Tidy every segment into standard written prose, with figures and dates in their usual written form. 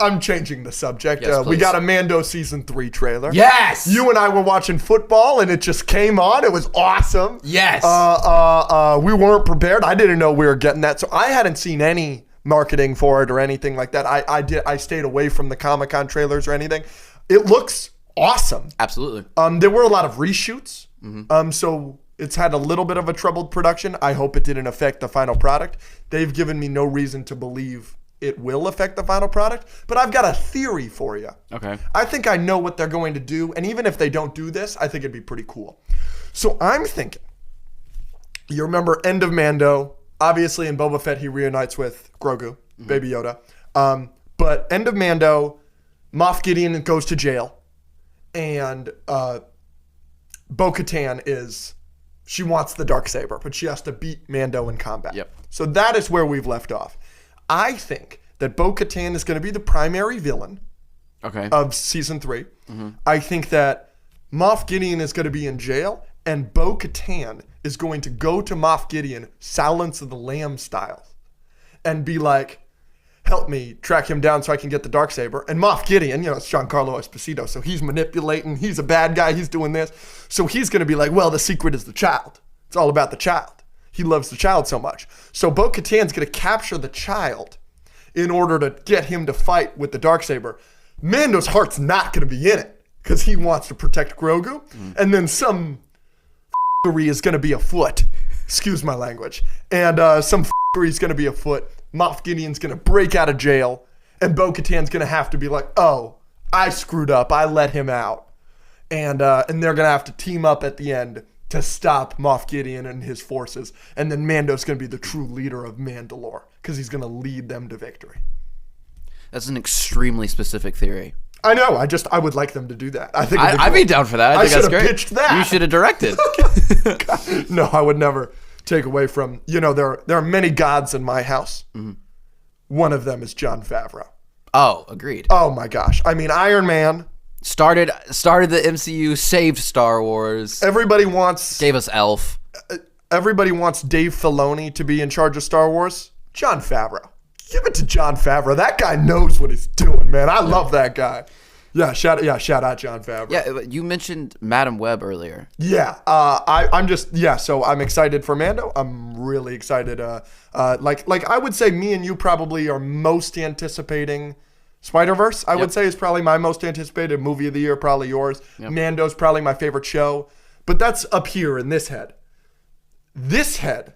I'm changing the subject. Yes, We please. got a Mando season 3 trailer. Yes. You and I were watching football, and it just came on. It was awesome. Yes. We weren't prepared. I didn't know we were getting that, so I hadn't seen any marketing for it or anything like that. I stayed away from the Comic-Con trailers or anything. It looks awesome. Absolutely. There were a lot of reshoots. So it's had a little bit of a troubled production. I hope it didn't affect the final product. They've given me no reason to believe it will affect the final product, but I've got a theory for you. Okay. I think I know what they're going to do, and even if they don't do this, I think it'd be pretty cool. So I'm thinking, you remember End of Mando, obviously in Boba Fett he reunites with Grogu, Baby Yoda. But End of Mando, Moff Gideon goes to jail, and Bo-Katan she wants the Darksaber, but she has to beat Mando in combat. Yep. So that is where we've left off. I think that Bo-Katan is going to be the primary villain of season 3. I think that Moff Gideon is going to be in jail, and Bo-Katan is going to go to Moff Gideon, Silence of the Lambs style, and be like, help me track him down so I can get the Darksaber. And Moff Gideon, it's Giancarlo Esposito, so he's manipulating. He's a bad guy. He's doing this. So he's going to be like, well, the secret is the child. It's all about the child. He loves the child so much. So Bo-Katan's going to capture the child in order to get him to fight with the Darksaber. Mando's heart's not going to be in it because he wants to protect Grogu. And then some f***ery is going to be afoot. Excuse my language. And some f***ery is going to be afoot. Moff Gideon's going to break out of jail. And Bo-Katan's going to have to be like, oh, I screwed up. I let him out. And they're going to have to team up at the end to stop Moff Gideon and his forces. And then Mando's going to be the true leader of Mandalore because he's going to lead them to victory. That's an extremely specific theory. I know. I would like them to do that. I think I'd be down for that. I think that's great. pitched that. You should have directed. No, I would never take away from, there are many gods in my house. One of them is Jon Favreau. Oh, agreed. Oh my gosh. I mean, Iron Man. Started the MCU, saved Star Wars. Everybody wants Gave us Elf. Everybody wants Dave Filoni to be in charge of Star Wars. Jon Favreau. Give it to Jon Favreau. That guy knows what he's doing, man. I love that guy. Yeah, shout out Jon Favreau. Yeah, you mentioned Madam Web earlier. Yeah, so I'm excited for Mando. I'm really excited. Like I would say me and you probably are most anticipating Spider-Verse, I would say, is probably my most anticipated movie of the year, probably yours. Yep. Mando's probably my favorite show. But that's up here in this head. This head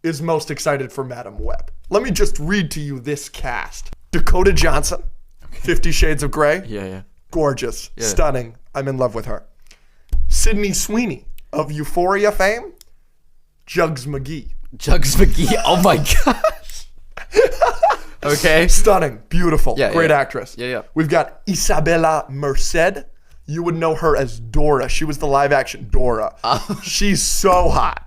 is most excited for Madam Web. Let me just read to you this cast. Dakota Johnson, 50 Shades of Grey. Yeah. Gorgeous, stunning. I'm in love with her. Sydney Sweeney of Euphoria fame. Jugs McGee. Oh my gosh. Okay. Stunning, beautiful, great yeah. actress. Yeah. We've got Isabella Merced. You would know her as Dora. She was the live action Dora. She's so hot.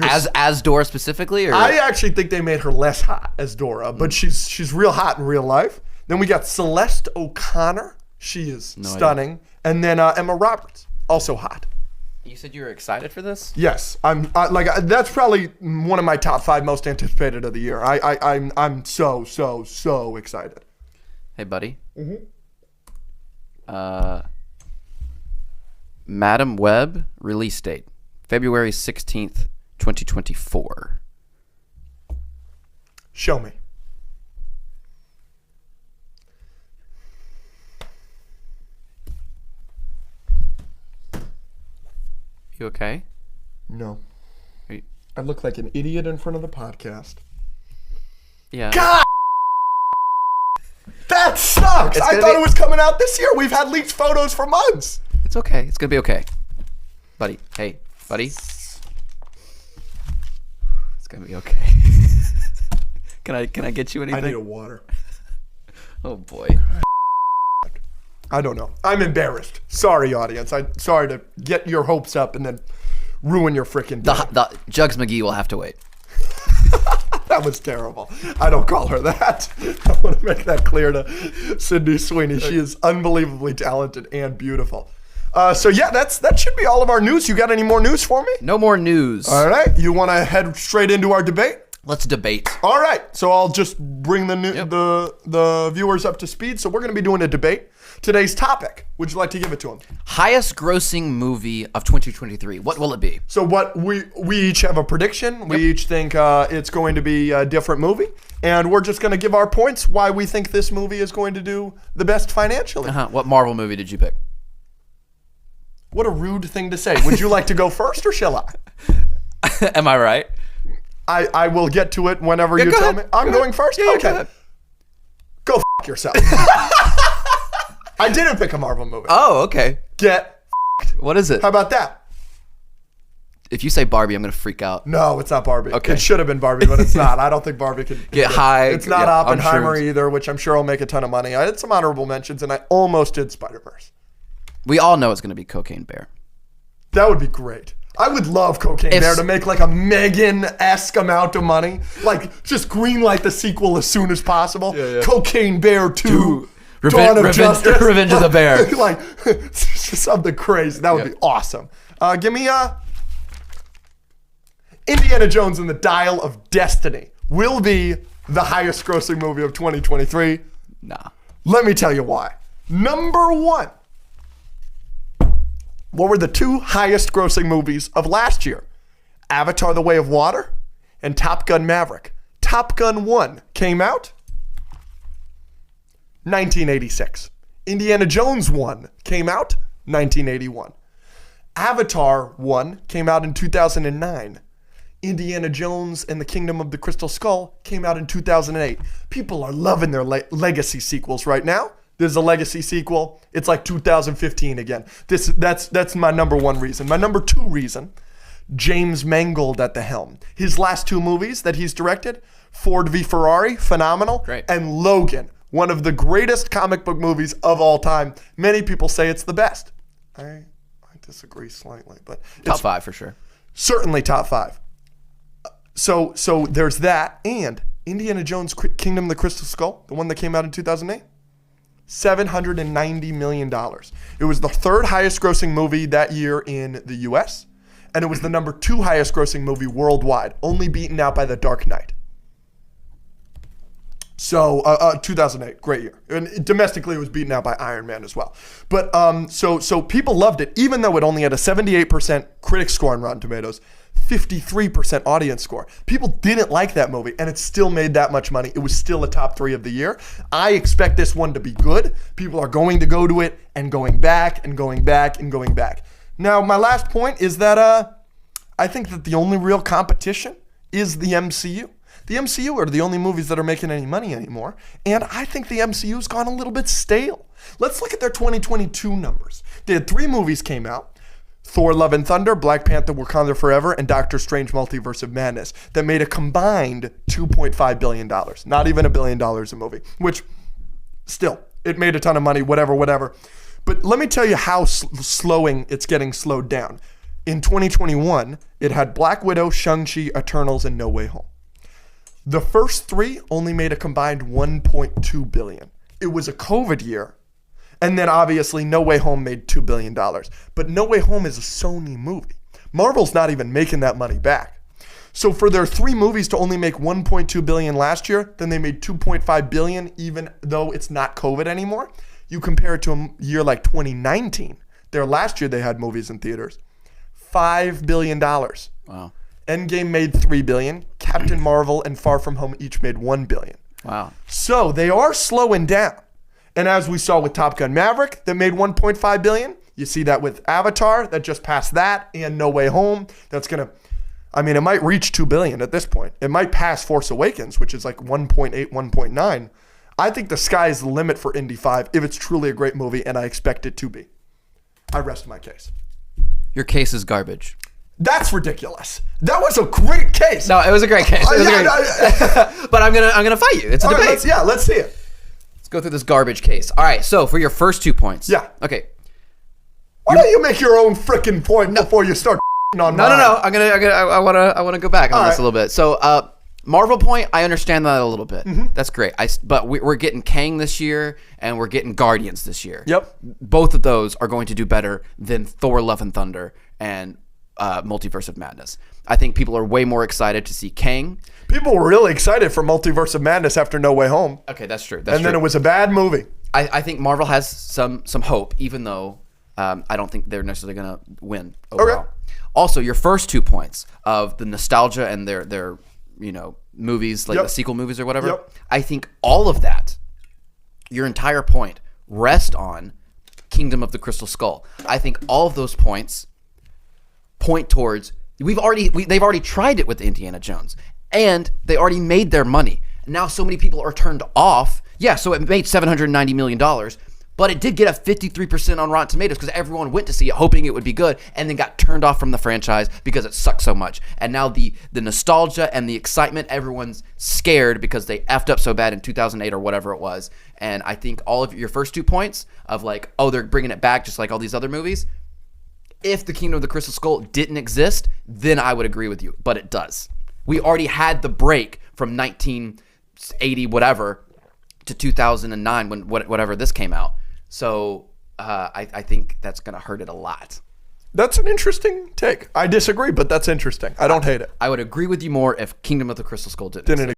As Dora specifically? Or? I actually think they made her less hot as Dora, but she's real hot in real life. Then we got Celeste O'Connor. She is stunning. Idea. And then Emma Roberts, also hot. You said you were excited for this? Yes, that's probably one of my top 5 most anticipated of the year. I'm so excited. Hey, buddy. Madam Web release date February 16th, 2024. Show me. You okay? No. I look like an idiot in front of the podcast. Yeah. God! That sucks! I thought it was coming out this year. We've had leaked photos for months. It's okay. It's going to be okay. Buddy. Hey, buddy. It's going to be okay. Can I get you anything? I need a water. Oh, boy. I don't know. I'm embarrassed. Sorry, audience. I'm sorry to get your hopes up and then ruin your freaking day. The Jugs McGee will have to wait. That was terrible. I don't call her that. I want to make that clear to Sydney Sweeney. She is unbelievably talented and beautiful. So yeah, that should be all of our news. You got any more news for me? No more news. All right. You want to head straight into our debate? Let's debate. All right, so I'll just bring the viewers up to speed. So we're going to be doing a debate. Today's topic, would you like to give it to them? Highest grossing movie of 2023. What will it be? So what we each have a prediction. We each think it's going to be a different movie. And we're just going to give our points why we think this movie is going to do the best financially. What Marvel movie did you pick? What a rude thing to say. Would you like to go first or shall I? Am I right? I will get to it whenever you tell me. I'm going first? Yeah, okay. Go f*** yourself. I didn't pick a Marvel movie. Oh, okay. Get f***ed. What is it? How about that? If you say Barbie, I'm going to freak out. No, it's not Barbie. Okay. It should have been Barbie, but it's not. I don't think Barbie could get high. It's not Oppenheimer either, which I'm sure will make a ton of money. I had some honorable mentions, and I almost did Spider-Verse. We all know it's going to be Cocaine Bear. That would be great. I would love Cocaine Bear to make like a Megan-esque amount of money. Like, just greenlight the sequel as soon as possible. Yeah. Cocaine Bear 2. Dawn of Justice. Revenge of the Bear. Like, something crazy. That would be awesome. Give me Indiana Jones and the Dial of Destiny will be the highest grossing movie of 2023. Nah. Let me tell you why. Number one. What were the two highest grossing movies of last year? Avatar: The Way of Water and Top Gun: Maverick. Top Gun 1 came out 1986. Indiana Jones 1 came out 1981. Avatar 1 came out in 2009. Indiana Jones and the Kingdom of the Crystal Skull came out in 2008. People are loving their legacy sequels right now. There's a legacy sequel. It's like 2015 again. That's my number one reason. My number two reason, James Mangold at the helm. His last two movies that he's directed, Ford v Ferrari, phenomenal. Great. And Logan, one of the greatest comic book movies of all time. Many people say it's the best. I disagree slightly, but top five for sure. Certainly top five. So there's that, and Indiana Jones Kingdom of the Crystal Skull, the one that came out in 2008. $790 million. It was the third highest grossing movie that year in the US, and it was the number two highest grossing movie worldwide, only beaten out by The Dark Knight. So 2008, great year. And domestically, it was beaten out by Iron Man as well. But so people loved it, even though it only had a 78% critic score on Rotten Tomatoes, 53% audience score. People didn't like that movie, and it still made that much money. It was still a top 3 of the year. I expect this one to be good. People are going to go to it and going back and going back and going back. Now, my last point is that I think that the only real competition is the MCU. The MCU are the only movies that are making any money anymore, and I think the MCU's gone a little bit stale. Let's look at their 2022 numbers. They had 3 movies came out. Thor: Love and Thunder, Black Panther: Wakanda Forever, and Doctor Strange: Multiverse of Madness that made a combined $2.5 billion. Not even $1 billion a movie, which still, it made a ton of money, whatever. But let me tell you how it's getting slowed down. In 2021, it had Black Widow, Shang-Chi, Eternals, and No Way Home. The first 3 only made a combined $1.2 billion. It was a COVID year. And then obviously No Way Home made $2 billion. But No Way Home is a Sony movie. Marvel's not even making that money back. So for their 3 movies to only make $1.2 billion last year, then they made $2.5 billion even though it's not COVID anymore. You compare it to a year like 2019. Their last year they had movies in theaters. $5 billion. Wow. Endgame made $3 billion. Captain Marvel and Far From Home each made $1 billion. Wow. So they are slowing down. And as we saw with Top Gun Maverick, that made $1.5 billion. You see that with Avatar, that just passed that, and No Way Home. That's going to, it might reach $2 billion at this point. It might pass Force Awakens, which is like 1.8, 1.9. I think the sky is the limit for Indy 5 if it's truly a great movie, and I expect it to be. I rest my case. Your case is garbage. That's ridiculous. That was a great case. No, it was a great case. But I'm gonna fight you. It's a debate. Let's see it. Let's go through this garbage case. All right, so for your first 2 points. Yeah. Okay. Why don't you make your own freaking point before you start on mine? No. I wanna go back on this a little bit. So Marvel point, I understand that a little bit. Mm-hmm. That's great. But we're getting Kang this year, and we're getting Guardians this year. Yep. Both of those are going to do better than Thor: Love and Thunder and Multiverse of Madness. I think people are way more excited to see Kang. People were really excited for Multiverse of Madness after No Way Home. Okay, that's true. Then it was a bad movie. I think Marvel has some hope, even though I don't think they're necessarily going to win overall. Okay. Also, your first 2 points of the nostalgia and their movies, like the sequel movies or whatever, I think all of that, your entire point, rest on Kingdom of the Crystal Skull. I think all of those points point towards they've already tried it with Indiana Jones, and they already made their money. Now so many people are turned off. Yeah, so it made $790 million, but it did get a 53% on Rotten Tomatoes because everyone went to see it hoping it would be good and then got turned off from the franchise because it sucked so much. And now the nostalgia and the excitement, everyone's scared because they effed up so bad in 2008 or whatever it was. And I think all of your first 2 points of like, oh, they're bringing it back just like all these other movies. If the Kingdom of the Crystal Skull didn't exist, then I would agree with you, but it does. We already had the break from 1980 whatever to 2009 when whatever this came out. So I think that's going to hurt it a lot. That's an interesting take. I disagree, but that's interesting. I don't hate it. I would agree with you more if Kingdom of the Crystal Skull didn't exist.